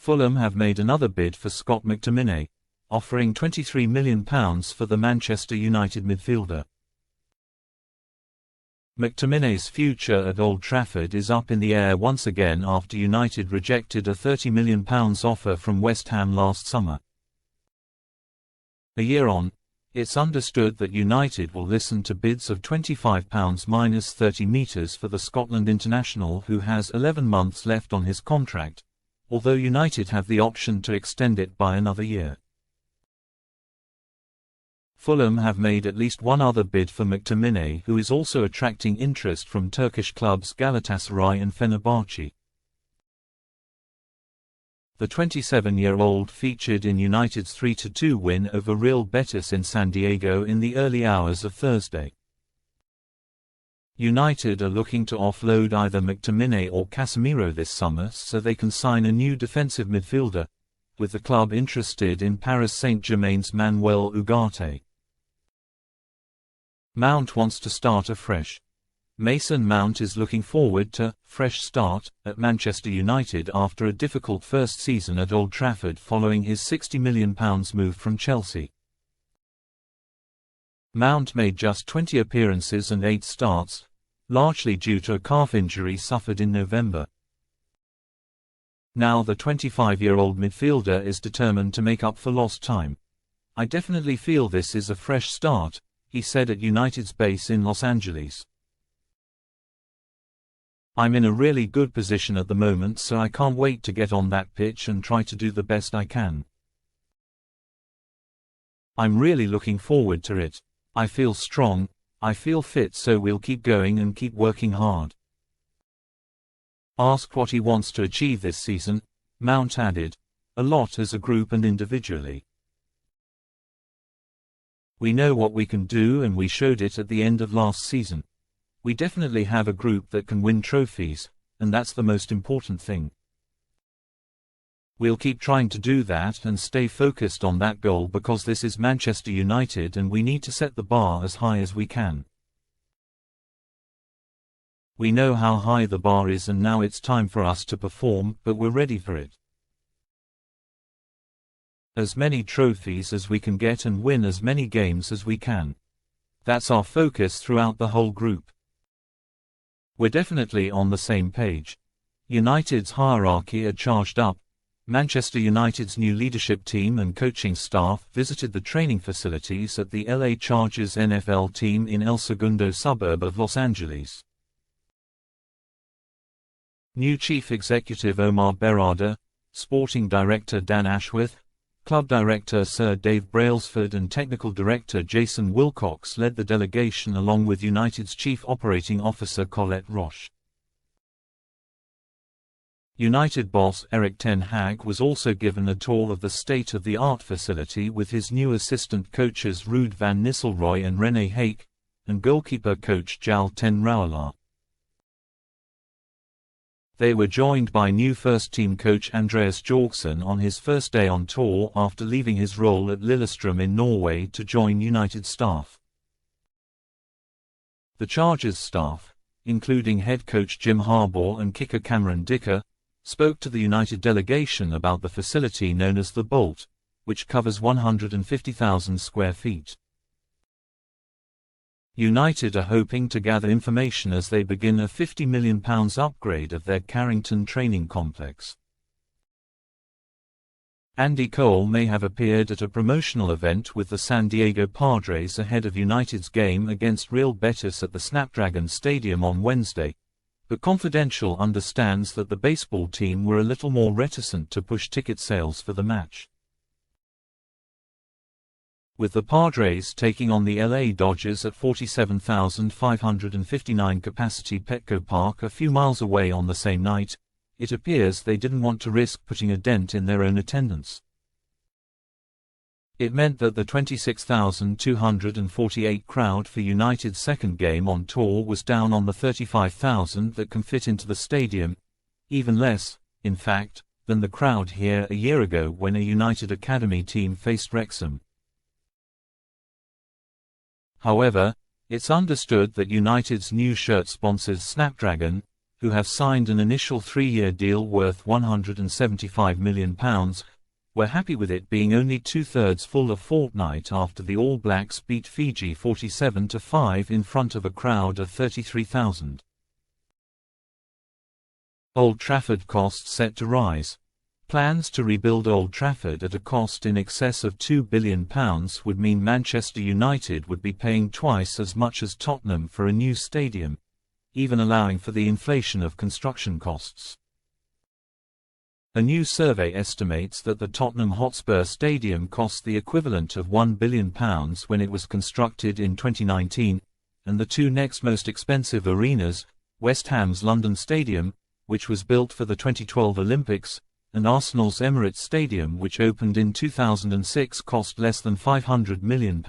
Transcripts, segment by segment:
Fulham have made another bid for Scott McTominay, offering £23 million for the Manchester United midfielder. McTominay's future at Old Trafford is up in the air once again after United rejected a £30 million offer from West Ham last summer. A year on, it's understood that United will listen to bids of £25 minus 30 metres for the Scotland international, who has 11 months left on his contract, although United have the option to extend it by another year. Fulham have made at least one other bid for McTominay, who is also attracting interest from Turkish clubs Galatasaray and Fenerbahce. The 27-year-old featured in United's 3-2 win over Real Betis in San Diego in the early hours of Thursday. United are looking to offload either McTominay or Casemiro this summer so they can sign a new defensive midfielder, with the club interested in Paris Saint-Germain's Manuel Ugarte. Mount wants to start afresh. Mason Mount is looking forward to fresh start at Manchester United after a difficult first season at Old Trafford following his £60 million move from Chelsea. Mount made just 20 appearances and 8 starts, largely due to a calf injury suffered in November. Now the 25-year-old midfielder is determined to make up for lost time. "I definitely feel this is a fresh start," he said at United's base in Los Angeles. "I'm in a really good position at the moment, so I can't wait to get on that pitch and try to do the best I can. I'm really looking forward to it. I feel strong, I feel fit, so we'll keep going and keep working hard." Asked what he wants to achieve this season, Mount added, "A lot as a group and individually. We know what we can do and we showed it at the end of last season. We definitely have a group that can win trophies, and that's the most important thing. We'll keep trying to do that and stay focused on that goal because this is Manchester United and we need to set the bar as high as we can. We know how high the bar is and now it's time for us to perform, but we're ready for it. As many trophies as we can get and win as many games as we can. That's our focus throughout the whole group. We're definitely on the same page. United's hierarchy are charged up. Manchester United's new leadership team and coaching staff visited the training facilities at the LA Chargers NFL team in El Segundo suburb of Los Angeles. New Chief Executive Omar Berrada, Sporting Director Dan Ashworth, Club Director Sir Dave Brailsford and Technical Director Jason Wilcox led the delegation along with United's Chief Operating Officer Colette Roche. United boss Erik ten Hag was also given a tour of the state-of-the-art facility with his new assistant coaches Ruud van Nistelrooy and René Haake, and goalkeeper coach Jal ten Rouwelaar. They were joined by new first-team coach Andreas Jorgensen on his first day on tour after leaving his role at Lillestrøm in Norway to join United staff. The Chargers staff, including head coach Jim Harbaugh and kicker Cameron Dicker, spoke to the United delegation about the facility known as the Bolt, which covers 150,000 square feet. United are hoping to gather information as they begin a £50 million upgrade of their Carrington training complex. Andy Cole may have appeared at a promotional event with the San Diego Padres ahead of United's game against Real Betis at the Snapdragon Stadium on Wednesday, but Confidential understands that the baseball team were a little more reticent to push ticket sales for the match. With the Padres taking on the LA Dodgers at 47,559 capacity Petco Park a few miles away on the same night, it appears they didn't want to risk putting a dent in their own attendance. It meant that the 26,248 crowd for United's second game on tour was down on the 35,000 that can fit into the stadium, even less, in fact, than the crowd here a year ago when a United Academy team faced Wrexham. However, it's understood that United's new shirt sponsors Snapdragon, who have signed an initial 3-year deal worth £175 million, were happy with it being only two-thirds full a fortnight after the All Blacks beat Fiji 47-5 in front of a crowd of 33,000. Old Trafford costs set to rise. Plans to rebuild Old Trafford at a cost in excess of £2 billion would mean Manchester United would be paying twice as much as Tottenham for a new stadium, even allowing for the inflation of construction costs. A new survey estimates that the Tottenham Hotspur Stadium cost the equivalent of £1 billion when it was constructed in 2019, and the two next most expensive arenas, West Ham's London Stadium, which was built for the 2012 Olympics, and Arsenal's Emirates Stadium, which opened in 2006, cost less than £500 million.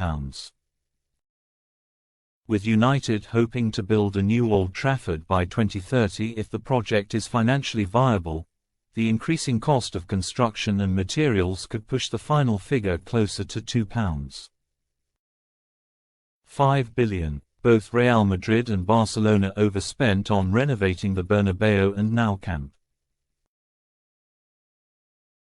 With United hoping to build a new Old Trafford by 2030 if the project is financially viable, the increasing cost of construction and materials could push the final figure closer to £5 billion. Both Real Madrid and Barcelona overspent on renovating the Bernabeu and Nou Camp.